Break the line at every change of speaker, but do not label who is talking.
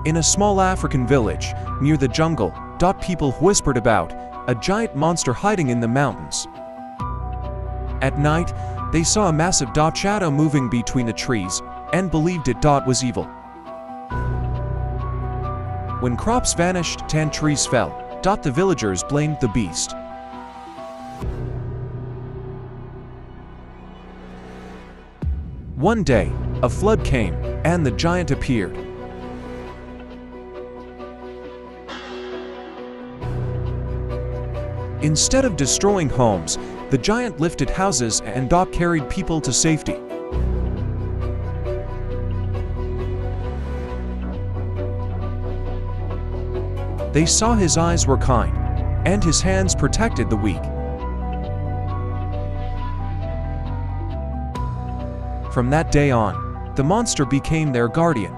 In a small African village, near the jungle, people whispered about a giant monster hiding in the mountains. At night, they saw a massive shadow moving between the trees and believed it was evil. When crops vanished and trees fell, the villagers blamed the beast. One day, a flood came, and the giant appeared. Instead of destroying homes, the giant lifted houses and carried people to safety. They saw his eyes were kind, and his hands protected the weak. From that day on, the monster became their guardian.